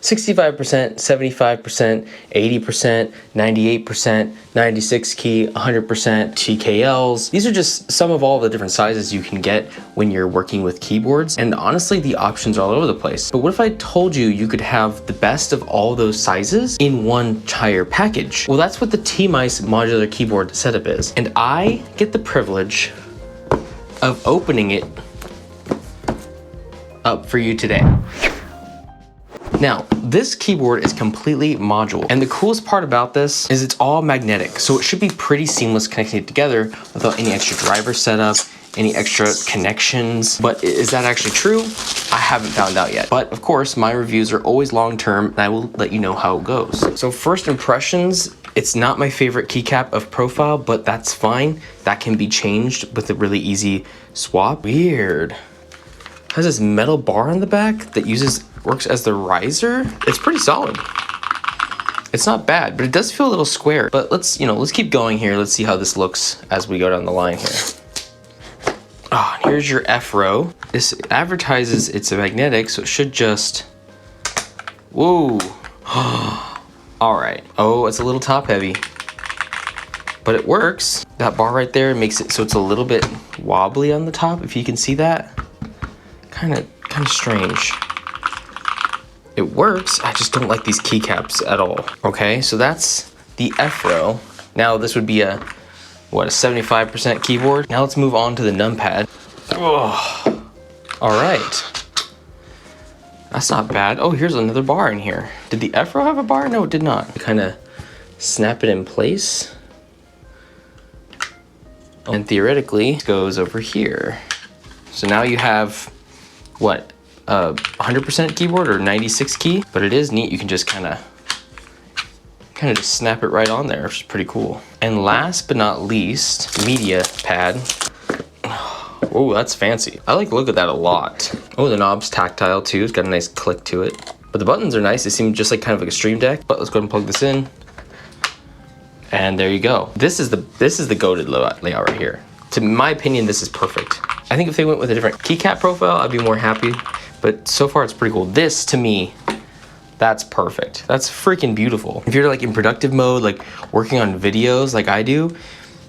65%, 75%, 80%, 98%, 96 key, 100% TKLs. These are just some of all the different sizes you can get when you're working with keyboards. And honestly, the options are all over the place. But what if I told you you could have the best of all those sizes in one entire package? Well, that's what the Tmice modular keyboard setup is. And I get the privilege of opening it up for you today. Now, this keyboard is completely modular, and the coolest part about this is it's all magnetic, so it should be pretty seamless connecting it together without any extra driver setup, any extra connections. But is that actually true? I haven't found out yet. But of course, my reviews are always long-term, and I will let you know how it goes. So first impressions, it's not my favorite keycap of profile, but that's fine. That can be changed with a really easy swap. Weird. It has this metal bar on the back that works as the riser. It's pretty solid. It's not bad, but it does feel a little square. But let's keep going here. Let's see how this looks as we go down the line here. And here's your F row. This advertises it's a magnetic, so it should just, whoa. All right. Oh, it's a little top heavy, but it works. That bar right there makes it so it's a little bit wobbly on the top, if you can see that. Kind of strange. It works, I just don't like these keycaps at all. Okay, so that's the F row. Now this would be a 75% keyboard. Now let's move on to the numpad. Oh, all right. That's not bad. Oh, here's another bar in here. Did the F row have a bar? No, it did not. Kind of snap it in place. And theoretically, it goes over here. So now you have, what, 100% keyboard or 96 key, but it is neat. You can just kind of just snap it right on there, which is pretty cool. And last but not least, media pad. Oh, that's fancy. I like the look of that a lot. Oh, the knob's tactile too. It's got a nice click to it. But the buttons are nice. They seem just like kind of like a Stream Deck. But let's go ahead and plug this in. And there you go. This is the goated layout right here. To my opinion, this is perfect. I think if they went with a different keycap profile, I'd be more happy. But so far, it's pretty cool. This, to me, that's perfect. That's freaking beautiful. If you're like in productive mode, like working on videos like I do,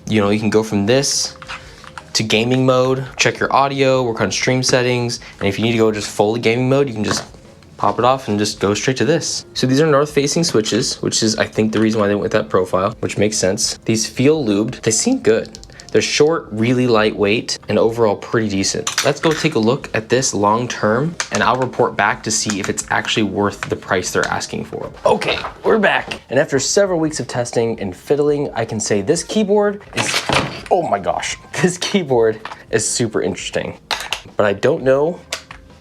you can go from this to gaming mode, check your audio, work on stream settings. And if you need to go just fully gaming mode, you can just pop it off and just go straight to this. So these are north-facing switches, which is, I think, the reason why they went with that profile, which makes sense. These feel lubed. They seem good. They're short, really lightweight, and overall pretty decent. Let's go take a look at this long term, and I'll report back to see if it's actually worth the price they're asking for. Okay, we're back. And after several weeks of testing and fiddling, I can say this keyboard is, oh my gosh, this keyboard is super interesting. But I don't know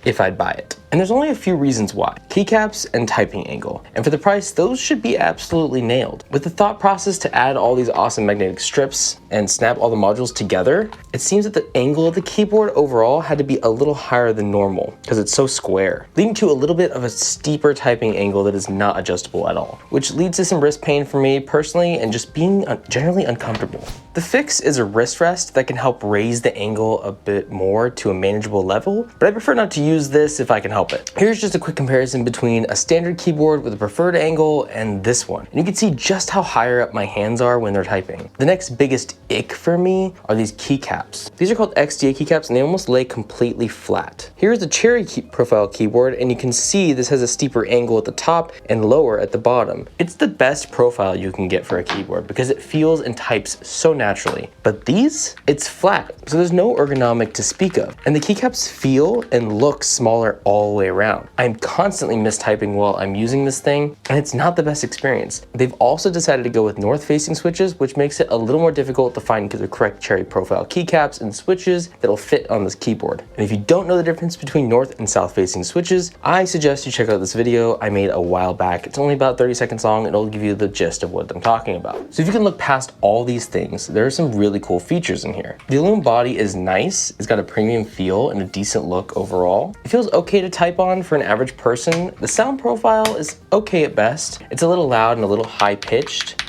if I'd buy it. And there's only a few reasons why. Keycaps and typing angle. And for the price, those should be absolutely nailed. With the thought process to add all these awesome magnetic strips and snap all the modules together, it seems that the angle of the keyboard overall had to be a little higher than normal because it's so square, leading to a little bit of a steeper typing angle that is not adjustable at all, which leads to some wrist pain for me personally and just being generally uncomfortable. The fix is a wrist rest that can help raise the angle a bit more to a manageable level, but I prefer not to use this if I can help it. Here's just a quick comparison between a standard keyboard with a preferred angle and this one. And you can see just how higher up my hands are when they're typing. The next biggest ick for me are these keycaps. These are called XDA keycaps and they almost lay completely flat. Here's the cherry profile keyboard and you can see this has a steeper angle at the top and lower at the bottom. It's the best profile you can get for a keyboard because it feels and types so naturally. But these, it's flat, so there's no ergonomic to speak of. And the keycaps feel and look smaller all the way around. I'm constantly mistyping while I'm using this thing, and it's not the best experience. They've also decided to go with north-facing switches, which makes it a little more difficult to find the correct cherry profile keycaps and switches that'll fit on this keyboard. And if you don't know the difference between north and south-facing switches, I suggest you check out this video I made a while back. It's only about 30 seconds long, and it'll give you the gist of what I'm talking about. So if you can look past all these things, there are some really cool features in here. The aluminum body is nice. It's got a premium feel and a decent look overall. It feels okay to type on for an average person. The sound profile is okay at best. It's a little loud and a little high pitched,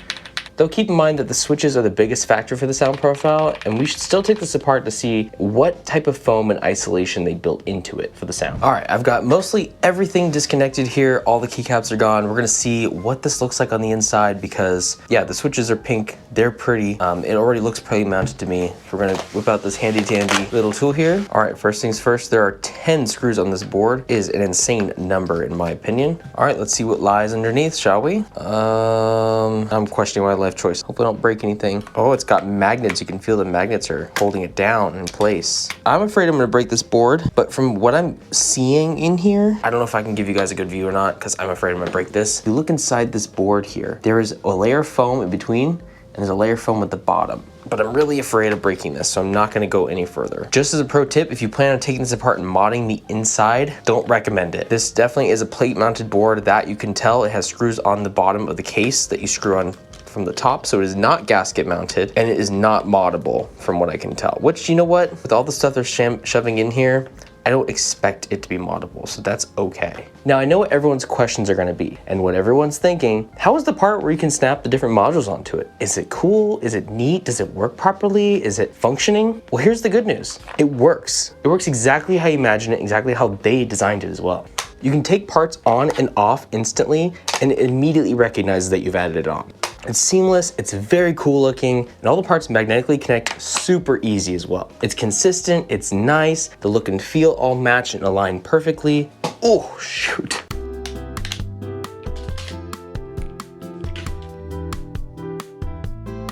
Though keep in mind that the switches are the biggest factor for the sound profile, and we should still take this apart to see what type of foam and isolation they built into it for the sound. All right, I've got mostly everything disconnected here. All the keycaps are gone. We're gonna see what this looks like on the inside because, yeah, the switches are pink. They're pretty. It already looks pretty mounted to me. We're gonna whip out this handy dandy little tool here. All right, first things first, there are 10 screws on this board. It is an insane number in my opinion. All right, let's see what lies underneath, shall we? I'm questioning my life choice. Hope I don't break anything. Oh, it's got magnets. You can feel the magnets are holding it down in place. I'm afraid I'm gonna break this board, but from what I'm seeing in here, I don't know if I can give you guys a good view or not because I'm afraid I'm gonna break this. If you look inside this board here, there is a layer of foam in between and there's a layer of foam at the bottom. But I'm really afraid of breaking this, so I'm not gonna go any further. Just as a pro tip, if you plan on taking this apart and modding the inside, don't recommend it. This definitely is a plate mounted board that you can tell it has screws on the bottom of the case that you screw on from the top, so it is not gasket mounted and it is not moddable from what I can tell, which, you know what, with all the stuff they're shoving in here, I don't expect it to be moddable, so that's okay. Now I know what everyone's questions are gonna be, and what everyone's thinking, how is the part where you can snap the different modules onto it? Is it cool? Is it neat? Does it work properly? Is it functioning? Well, here's the good news. It works. It works exactly how you imagine it, exactly how they designed it as well. You can take parts on and off instantly, and it immediately recognizes that you've added it on. It's seamless, it's very cool looking, and all the parts magnetically connect super easy as well. It's consistent, it's nice, the look and feel all match and align perfectly. Oh, shoot.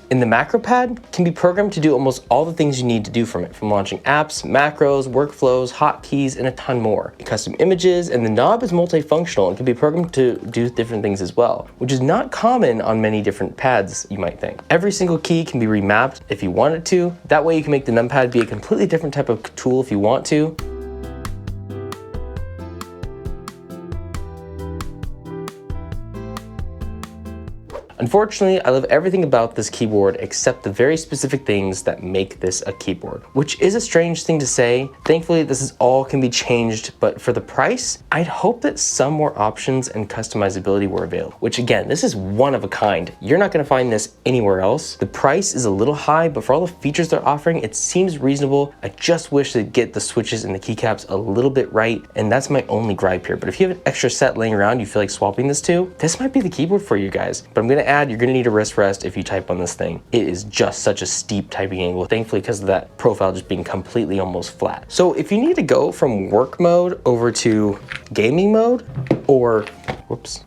And the macro pad can be programmed to do almost all the things you need to do from it, from launching apps, macros, workflows, hotkeys, and a ton more. Custom images, and the knob is multifunctional and can be programmed to do different things as well, which is not common on many different pads, you might think. Every single key can be remapped if you want it to. That way you can make the numpad be a completely different type of tool if you want to. Unfortunately, I love everything about this keyboard except the very specific things that make this a keyboard, which is a strange thing to say. Thankfully, this is all can be changed, but for the price, I'd hope that some more options and customizability were available, which again, this is one of a kind. You're not gonna find this anywhere else. The price is a little high, but for all the features they're offering, it seems reasonable. I just wish they'd get the switches and the keycaps a little bit right, and that's my only gripe here. But if you have an extra set laying around you feel like swapping this to, this might be the keyboard for you guys. But I'm gonna add, you're gonna need a wrist rest if you type on this thing. It is just such a steep typing angle, thankfully because of that profile just being completely almost flat. So if you need to go from work mode over to gaming mode, or, whoops,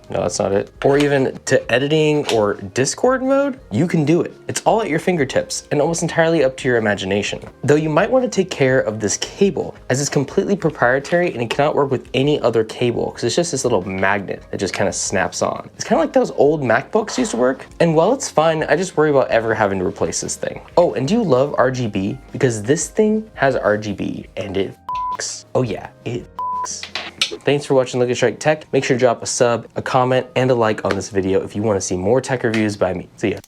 no, that's not it. Or even to editing or Discord mode, you can do it. It's all at your fingertips and almost entirely up to your imagination. Though you might want to take care of this cable as it's completely proprietary and it cannot work with any other cable because it's just this little magnet that just kind of snaps on. It's kind of like those old MacBooks used to work. And while it's fun, I just worry about ever having to replace this thing. Oh, and do you love RGB? Because this thing has RGB and it f***s. Oh yeah, it f***s. Thanks for watching Look at Strike Tech. Make sure to drop a sub, a comment, and a like on this video if you want to see more tech reviews by me. See ya.